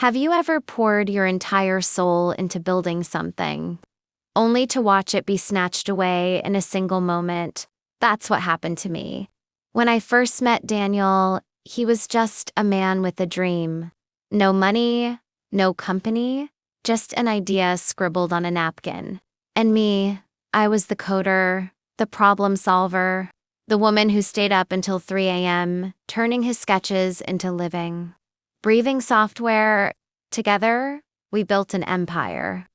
Have you ever poured your entire soul into building something, only to watch it be snatched away in a single moment? That's what happened to me. When I first met Daniel, he was just a man with a dream. No money, no company, just an idea scribbled on a napkin. And me, I was the coder, the problem solver, the woman who stayed up until 3 a.m., turning his sketches into living, breathing software. Together, we built an empire.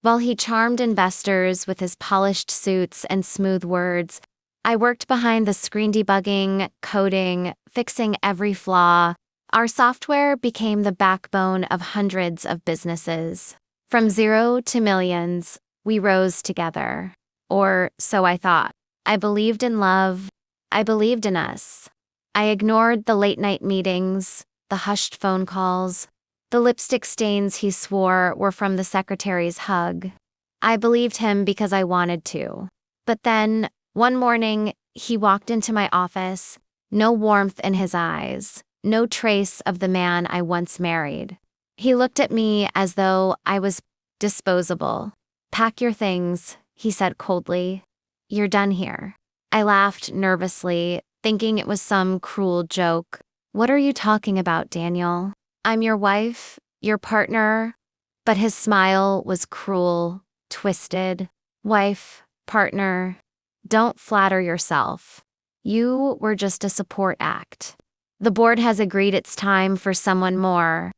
While he charmed investors with his polished suits and smooth words, I worked behind the screen debugging, coding, fixing every flaw. Our software became the backbone of hundreds of businesses. From zero to millions, we rose together. Or so I thought. I believed in love. I believed in us. I ignored the late-night meetings, the hushed phone calls, the lipstick stains he swore were from the secretary's hug. I believed him because I wanted to. But then, one morning, he walked into my office, no warmth in his eyes, no trace of the man I once married. He looked at me as though I was disposable. "Pack your things," he said coldly. "You're done here." I laughed nervously, thinking it was some cruel joke. "What are you talking about, Daniel? I'm your wife, your partner." But his smile was cruel, twisted. "Wife, partner, don't flatter yourself. You were just a support act. The board has agreed it's time for someone more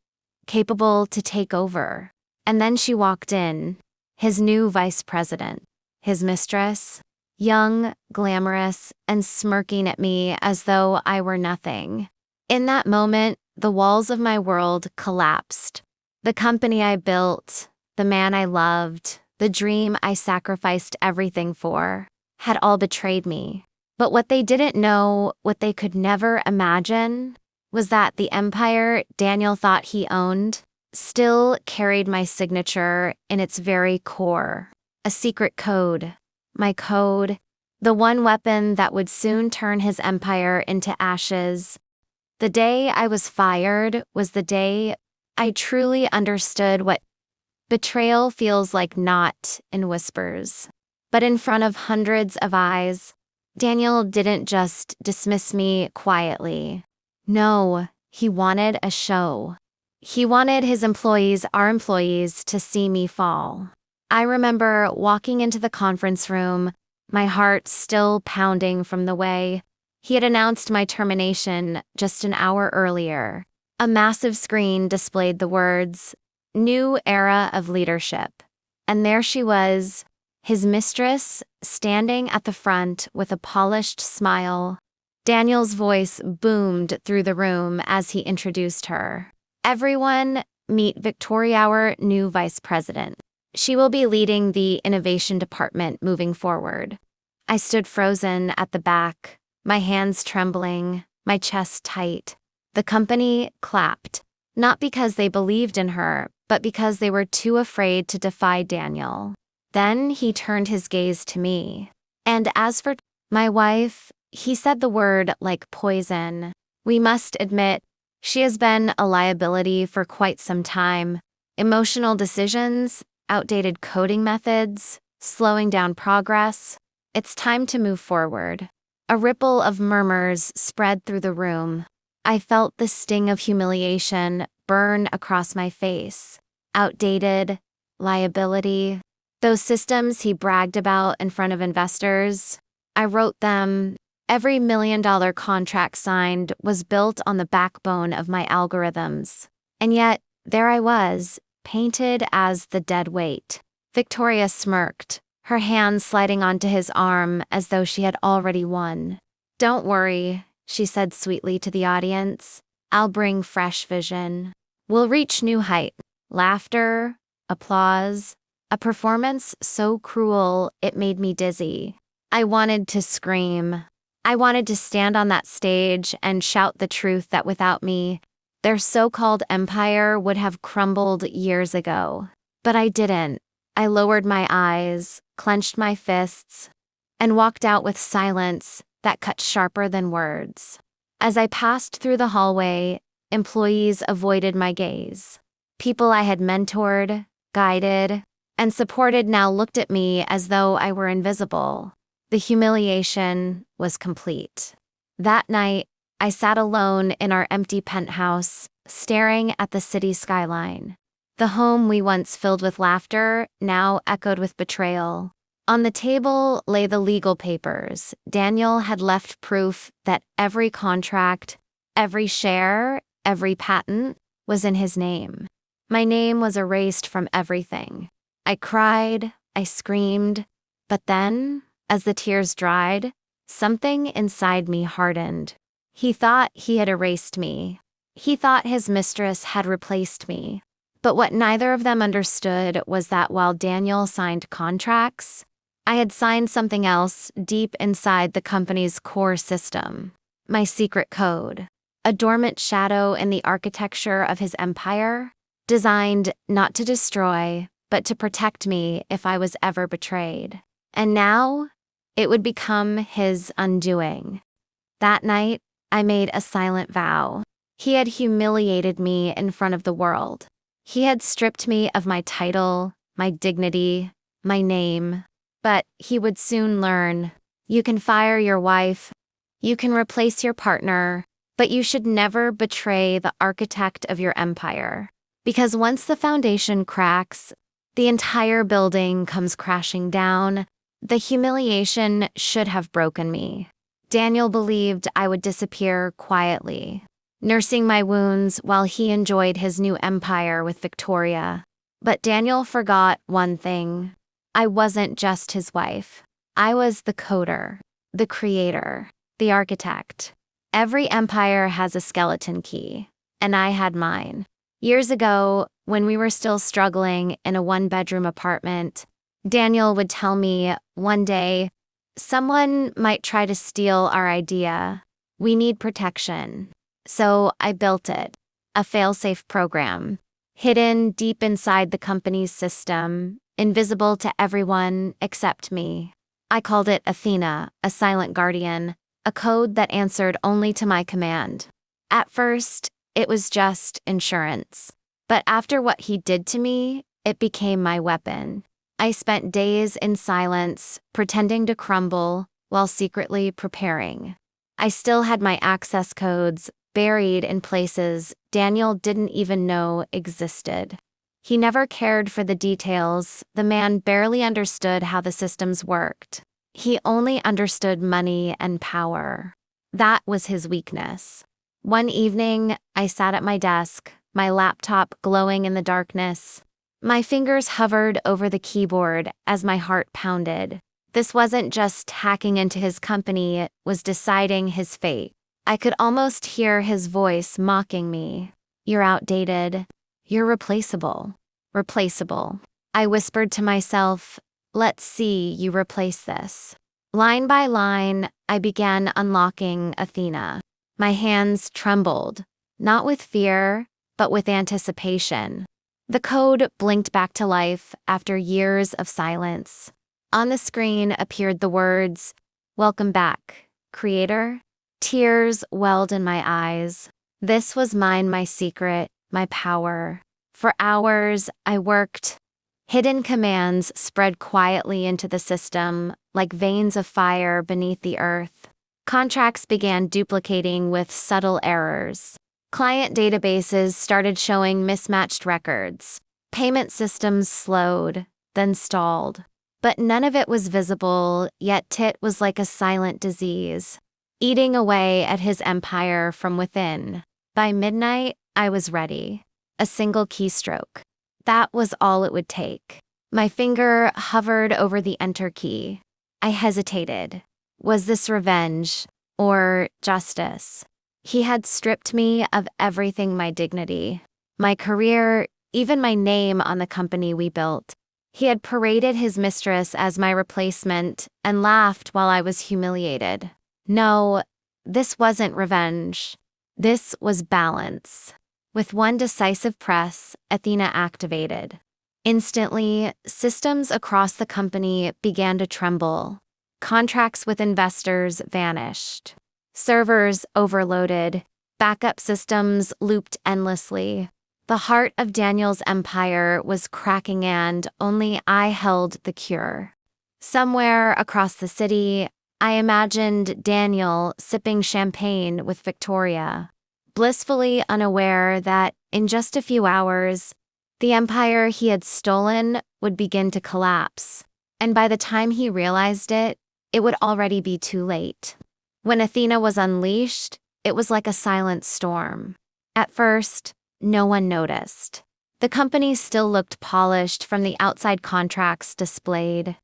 capable to take over." And then she walked in, his new vice president, his mistress, young, glamorous, and smirking at me as though I were nothing. In that moment, the walls of my world collapsed. The company I built, the man I loved, the dream I sacrificed everything for, had all betrayed me. But what they didn't know, what they could never imagine, was that the empire Daniel thought he owned still carried my signature in its very core. A secret code. My code. The one weapon that would soon turn his empire into ashes. The day I was fired was the day I truly understood what betrayal feels like, not in whispers, but in front of hundreds of eyes. Daniel didn't just dismiss me quietly. No, he wanted a show. He wanted his employees, our employees, to see me fall. I remember walking into the conference room, my heart still pounding from the way he had announced my termination just an hour earlier. A massive screen displayed the words, "New Era of Leadership." And there she was, his mistress, standing at the front with a polished smile. Daniel's voice boomed through the room as he introduced her. "Everyone, meet Victoria, our new vice president. She will be leading the innovation department moving forward." I stood frozen at the back, my hands trembling, my chest tight. The company clapped, not because they believed in her, but because they were too afraid to defy Daniel. Then he turned his gaze to me. "And as for my wife," he said the word like poison. "We must admit, she has been a liability for quite some time. Emotional decisions, outdated coding methods, slowing down progress. It's time to move forward." A ripple of murmurs spread through the room. I felt the sting of humiliation burn across my face. Outdated, liability. Those systems he bragged about in front of investors. I wrote them. Every $1 million contract signed was built on the backbone of my algorithms. And yet, there I was, painted as the dead weight. Victoria smirked, her hand sliding onto his arm as though she had already won. "Don't worry," she said sweetly to the audience. "I'll bring fresh vision. We'll reach new height." Laughter, applause, a performance so cruel it made me dizzy. I wanted to scream. I wanted to stand on that stage and shout the truth that without me, their so-called empire would have crumbled years ago. But I didn't. I lowered my eyes, clenched my fists, and walked out with silence that cut sharper than words. As I passed through the hallway, employees avoided my gaze. People I had mentored, guided, and supported now looked at me as though I were invisible. The humiliation was complete. That night, I sat alone in our empty penthouse, staring at the city skyline. The home we once filled with laughter now echoed with betrayal. On the table lay the legal papers. Daniel had left proof that every contract, every share, every patent was in his name. My name was erased from everything. I cried, I screamed, but then, as the tears dried, something inside me hardened. He thought he had erased me. He thought his mistress had replaced me. But what neither of them understood was that while Daniel signed contracts, I had signed something else deep inside the company's core system. My secret code. A dormant shadow in the architecture of his empire, designed not to destroy, but to protect me if I was ever betrayed. And now, it would become his undoing. That night, I made a silent vow. He had humiliated me in front of the world. He had stripped me of my title, my dignity, my name. But he would soon learn. You can fire your wife, you can replace your partner, but you should never betray the architect of your empire. Because once the foundation cracks, the entire building comes crashing down. The humiliation should have broken me. Daniel believed I would disappear quietly, nursing my wounds while he enjoyed his new empire with Victoria. But Daniel forgot one thing. I wasn't just his wife. I was the coder, the creator, the architect. Every empire has a skeleton key, and I had mine. Years ago, when we were still struggling in a one-bedroom apartment, Daniel would tell me, one day, someone might try to steal our idea. We need protection. So I built it, a fail-safe program, hidden deep inside the company's system, invisible to everyone except me. I called it Athena, a silent guardian, a code that answered only to my command. At first, it was just insurance. But after what he did to me, it became my weapon. I spent days in silence, pretending to crumble, while secretly preparing. I still had my access codes, buried in places Daniel didn't even know existed. He never cared for the details. The man barely understood how the systems worked. He only understood money and power. That was his weakness. One evening, I sat at my desk, my laptop glowing in the darkness. My fingers hovered over the keyboard as my heart pounded. This wasn't just hacking into his company, it was deciding his fate. I could almost hear his voice mocking me. You're outdated. You're replaceable. Replaceable. I whispered to myself, let's see you replace this. Line by line, I began unlocking Athena. My hands trembled, not with fear, but with anticipation. The code blinked back to life after years of silence. On the screen appeared the words, "Welcome back, Creator." Tears welled in my eyes. This was mine, my secret, my power. For hours, I worked. Hidden commands spread quietly into the system, like veins of fire beneath the earth. Contracts began duplicating with subtle errors. Client databases started showing mismatched records. Payment systems slowed, then stalled. But none of it was visible, yet Tit was like a silent disease, eating away at his empire from within. By midnight, I was ready. A single keystroke. That was all it would take. My finger hovered over the enter key. I hesitated. Was this revenge or justice? He had stripped me of everything, my dignity, my career, even my name on the company we built. He had paraded his mistress as my replacement and laughed while I was humiliated. No, this wasn't revenge. This was balance. With one decisive press, Athena activated. Instantly, systems across the company began to tremble. Contracts with investors vanished. Servers overloaded. Backup systems looped endlessly. The heart of Daniel's empire was cracking and only I held the cure. Somewhere across the city, I imagined Daniel sipping champagne with Victoria, blissfully unaware that in just a few hours, the empire he had stolen would begin to collapse. And by the time he realized it, it would already be too late. When Athena was unleashed, it was like a silent storm. At first, no one noticed. The company still looked polished from the outside contracts displayed.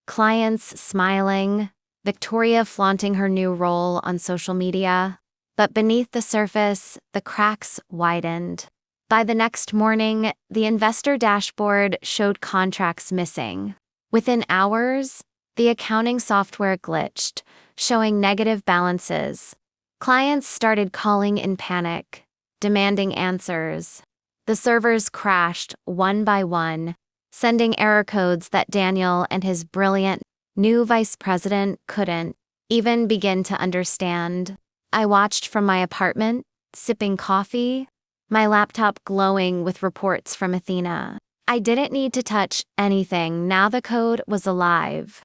Clients smiling, Victoria flaunting her new role on social media. But beneath the surface, the cracks widened. By the next morning, the investor dashboard showed contracts missing. Within hours, the accounting software glitched, showing negative balances. Clients started calling in panic, demanding answers. The servers crashed one by one, sending error codes that Daniel and his brilliant new vice president couldn't even begin to understand. I watched from my apartment, sipping coffee, my laptop glowing with reports from Athena. I didn't need to touch anything now the code was alive,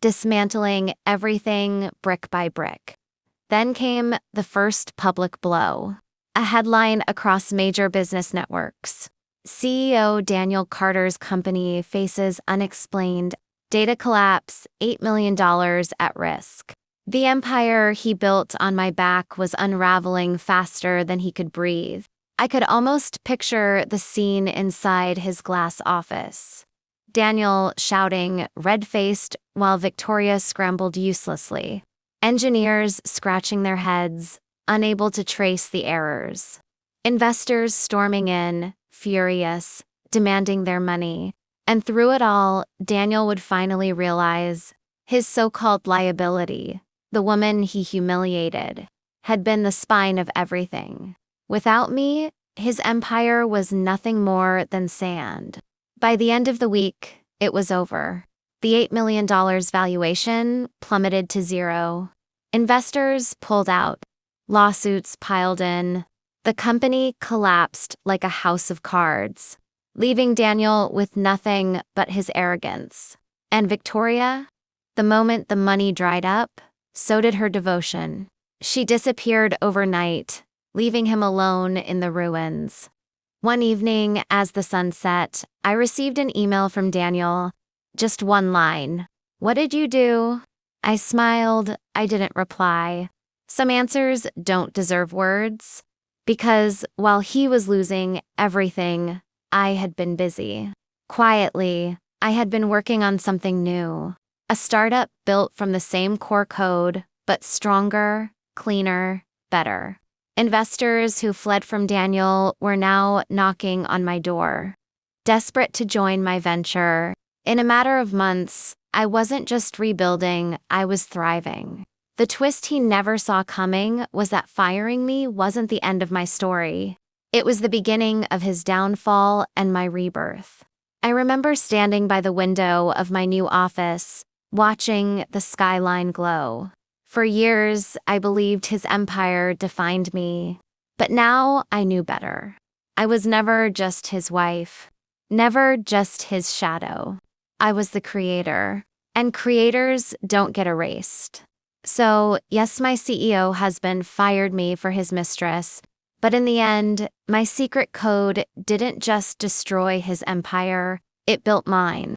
dismantling everything brick by brick. Then came the first public blow. A headline across major business networks. CEO Daniel Carter's company faces unexplained data collapse, $8 million at risk. The empire he built on my back was unraveling faster than he could breathe. I could almost picture the scene inside his glass office. Daniel shouting, red-faced, while Victoria scrambled uselessly. Engineers scratching their heads, unable to trace the errors. Investors storming in, furious, demanding their money. And through it all, Daniel would finally realize his so-called liability, the woman he humiliated, had been the spine of everything. Without me, his empire was nothing more than sand. By the end of the week, it was over. The $8 million valuation plummeted to zero. Investors pulled out. Lawsuits piled in. The company collapsed like a house of cards, leaving Daniel with nothing but his arrogance. And Victoria? The moment the money dried up, so did her devotion. She disappeared overnight, leaving him alone in the ruins. One evening, as the sun set, I received an email from Daniel. Just one line. "What did you do?" I smiled. I didn't reply. Some answers don't deserve words. Because while he was losing everything, I had been busy. Quietly, I had been working on something new. A startup built from the same core code, but stronger, cleaner, better. Investors who fled from Daniel were now knocking on my door, desperate to join my venture. In a matter of months, I wasn't just rebuilding, I was thriving. The twist he never saw coming was that firing me wasn't the end of my story. It was the beginning of his downfall and my rebirth. I remember standing by the window of my new office, watching the skyline glow. For years, I believed his empire defined me. But now I knew better. I was never just his wife, never just his shadow. I was the creator, and creators don't get erased. So, yes, my CEO husband fired me for his mistress, but in the end, my secret code didn't just destroy his empire, it built mine.